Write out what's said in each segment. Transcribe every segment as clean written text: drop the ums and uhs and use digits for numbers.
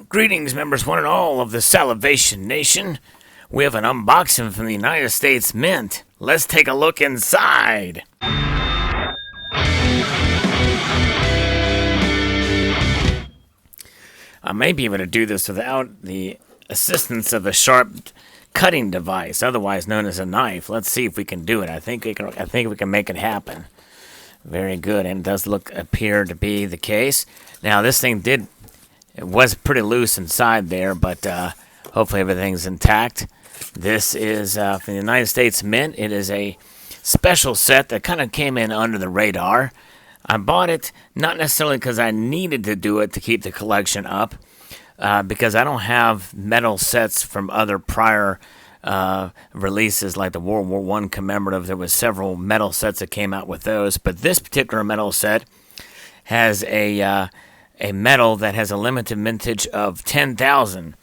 Greetings, members one and all of the Salivation Nation. We have an unboxing from the United States Mint. Let's take a look inside. I may be able to do this without the assistance of a sharp cutting device, otherwise known as a knife. Let's see if we can do it. I think we can make it happen. Very good, and it does appear to be the case. Now, this thing was pretty loose inside there, but hopefully everything's intact. This is from the United States Mint. It is a special set that kind of came in under the radar. I bought it not necessarily because I needed to do it to keep the collection up, because I don't have metal sets from other prior releases like the World War I commemorative. There was several metal sets that came out with those, but this particular metal set has a metal that has a limited mintage of 10,000.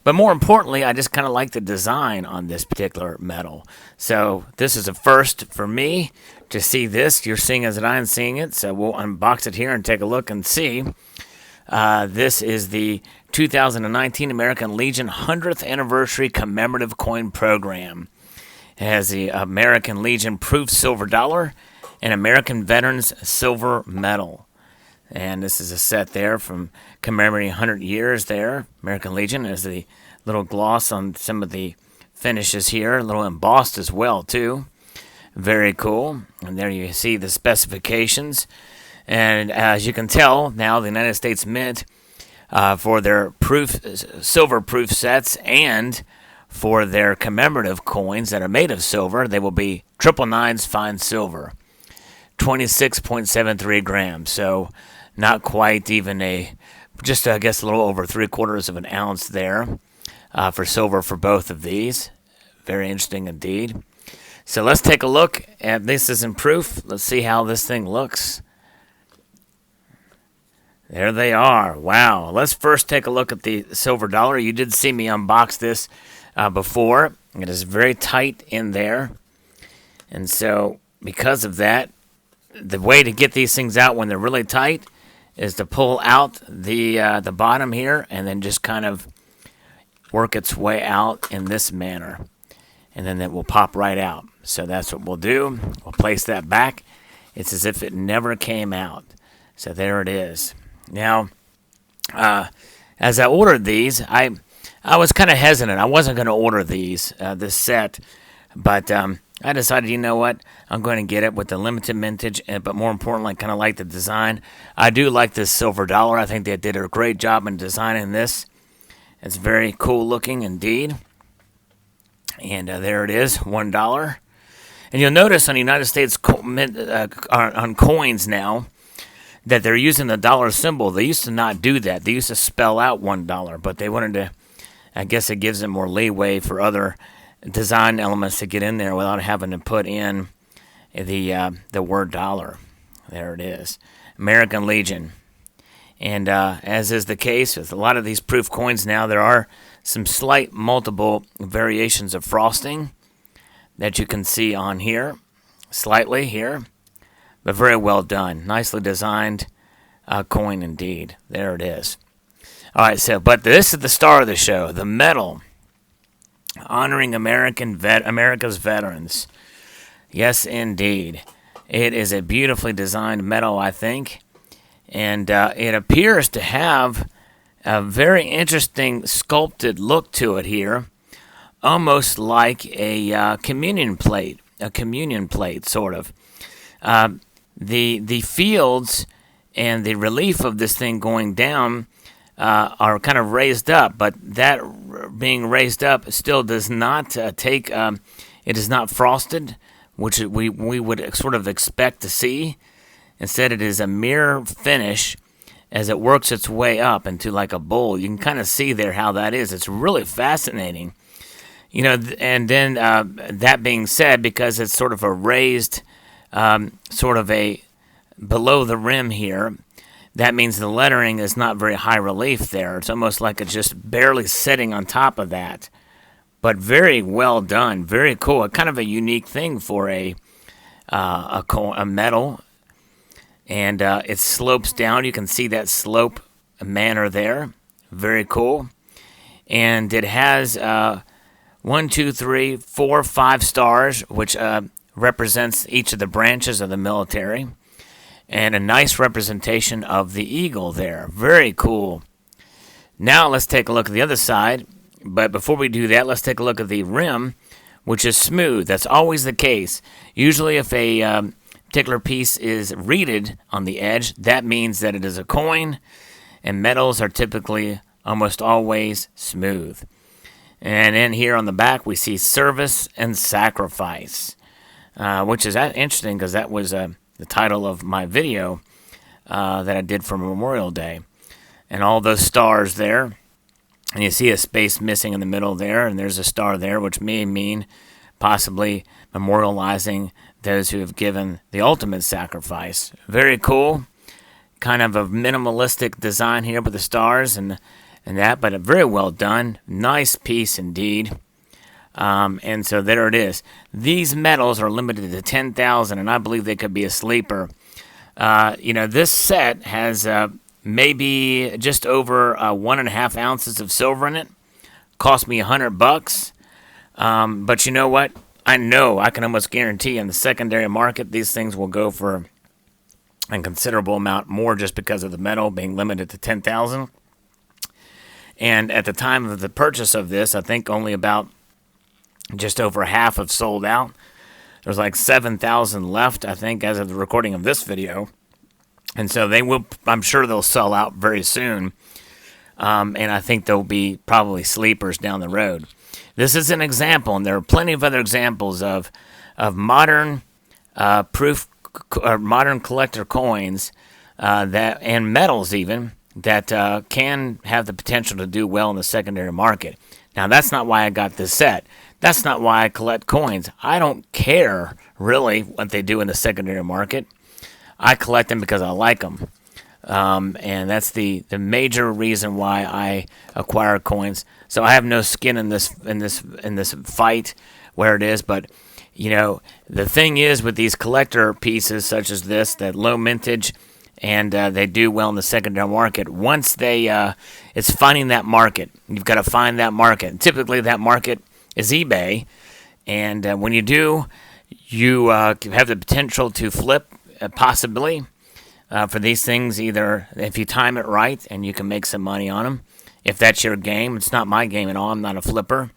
But more importantly, I just kind of like the design on this particular metal. So this is a first for me to see this. You're seeing it as I'm seeing it, so we'll unbox it here and take a look and see. This is the 2019 American Legion 100th Anniversary Commemorative Coin Program. It has the American Legion Proof Silver Dollar and American Veterans Silver Medal. And this is a set there from commemorating 100 years there. American Legion has the little gloss on some of the finishes here, a little embossed as well, too. Very cool. And there you see the specifications. And as you can tell, now the United States Mint, for their silver proof sets and for their commemorative coins that are made of silver, they will be 999s fine silver, 26.73 grams. So not quite even just I guess a little over 3/4 of an ounce there for silver for both of these. Very interesting indeed. So let's take a look at this as in proof. Let's see how this thing looks. There they are. Wow. Let's first take a look at the silver dollar. You did see me unbox this before. It is very tight in there. And so because of that, the way to get these things out when they're really tight is to pull out the bottom here and then just kind of work its way out in this manner. And then it will pop right out. So that's what we'll do. We'll place that back. It's as if it never came out. So there it is. Now, as I ordered these, I was kind of hesitant. I wasn't going to order this set, but I decided, you know what, I'm going to get it with the limited mintage, but more importantly, I kind of like the design. I do like this silver dollar. I think they did a great job in designing this. It's very cool looking indeed. And there it is, $1. And you'll notice on the United States on coins now that they're using the dollar symbol. They used to not do that. They used to spell out $1, but they wanted to, I guess it gives them more leeway for other design elements to get in there without having to put in the word dollar. There it is. American Legion. And as is the case with a lot of these proof coins now, there are some slight multiple variations of frosting that you can see on here, slightly here, but very well done. Nicely designed coin indeed. There it is. All right, so, but this is the star of the show, the medal, honoring America's veterans. Yes, indeed. It is a beautifully designed medal, I think, and it appears to have a very interesting sculpted look to it here, almost like a communion plate, sort of. The fields and the relief of this thing going down are kind of raised up, but that being raised up still does not it is not frosted, which we would sort of expect to see. Instead, it is a mirror finish as it works its way up into like a bowl. You can kind of see there how that is. It's really fascinating. You know, and then that being said, because it's sort of a raised, sort of a below the rim here, that means the lettering is not very high relief there. It's almost like it's just barely sitting on top of that. But very well done, very cool. Kind of a unique thing for a metal. And it slopes down. You can see that slope manner there. Very cool. And it has 1, 2, 3, 4, 5 stars, which represents each of the branches of the military. And a nice representation of the eagle there. Very cool. Now let's take a look at the other side. But before we do that, let's take a look at the rim, which is smooth. That's always the case. Usually if a particular piece is reeded on the edge, that means that it is a coin, and metals are typically almost always smooth. And then here on the back, we see service and sacrifice, which is interesting because that was the title of my video that I did for Memorial Day. And all those stars there. And you see a space missing in the middle there, and there's a star there, which may mean possibly memorializing those who have given the ultimate sacrifice. Very cool. Kind of a minimalistic design here with the stars and that, but very well done. Nice piece indeed. And so there it is. These metals are limited to 10,000, and I believe they could be a sleeper. This set has maybe just over 1.5 ounces of silver in it. Cost me $100. But you know what? I know I can almost guarantee in the secondary market these things will go for a considerable amount more just because of the metal being limited to 10,000. And at the time of the purchase of this, I think only about just over half have sold out. There's like 7,000 left, I think, as of the recording of this video. And so I'm sure they'll sell out very soon. And I think there'll be probably sleepers down the road. This is an example, and there are plenty of other examples of modern modern collector coins and metals even that can have the potential to do well in the secondary market. Now, that's not why I got this set. That's not why I collect coins. I don't care really what they do in the secondary market. I collect them because I like them. And that's the major reason why I acquire coins. So I have no skin in this fight where it is, but the thing is with these collector pieces such as this, that low mintage, and they do well in the secondary market. Once it's finding that market. You've got to find that market. And typically that market is eBay, and when you do, you have the potential to flip possibly for these things, either if you time it right and you can make some money on them. If that's your game, it's not my game at all. I'm not a flipper.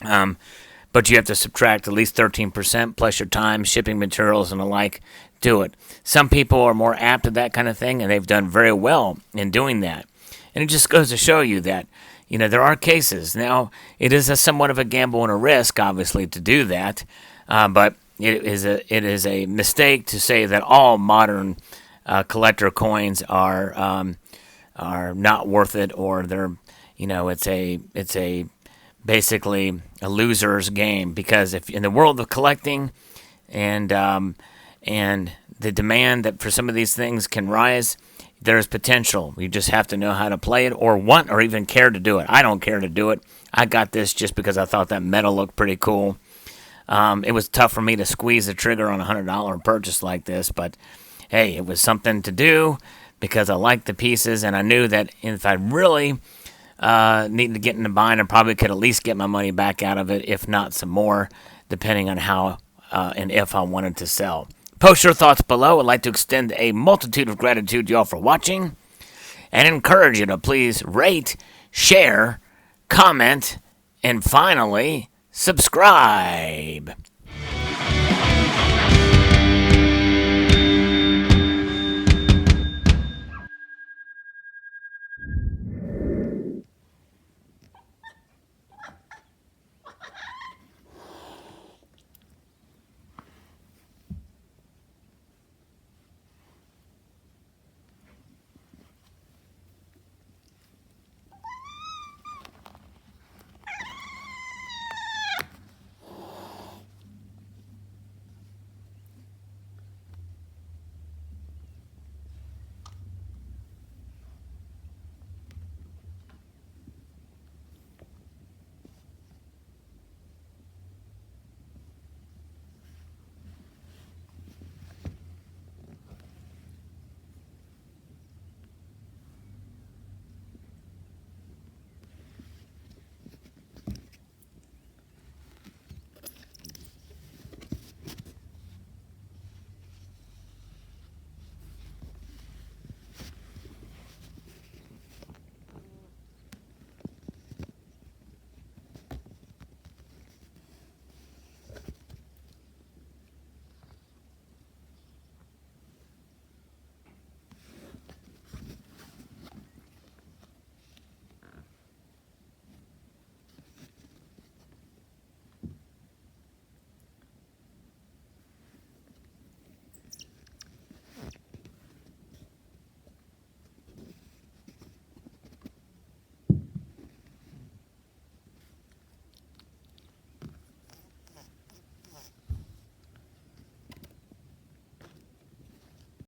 But you have to subtract at least 13% plus your time, shipping materials, and the like. Do it. Some people are more apt at that kind of thing, and they've done very well in doing that. And it just goes to show you that, there are cases. Now, it is somewhat of a gamble and a risk, obviously, to do that. But it is a mistake to say that all modern collector coins are not worth it, or they're, it's a basically a loser's game, because if in the world of collecting and the demand that for some of these things can rise, there's potential. You just have to know how to play it, or want, or even care to do it. I don't care to do it. I got this just because I thought that metal looked pretty cool. It was tough for me to squeeze the trigger on a $100 purchase like this, but hey, it was something to do because I liked the pieces, and I knew that if I really needed to get in the bind, I probably could at least get my money back out of it, if not some more, depending on how and if I wanted to sell. Post your thoughts below. I'd like to extend a multitude of gratitude to y'all for watching, and encourage you to please rate, share, comment, and finally, subscribe.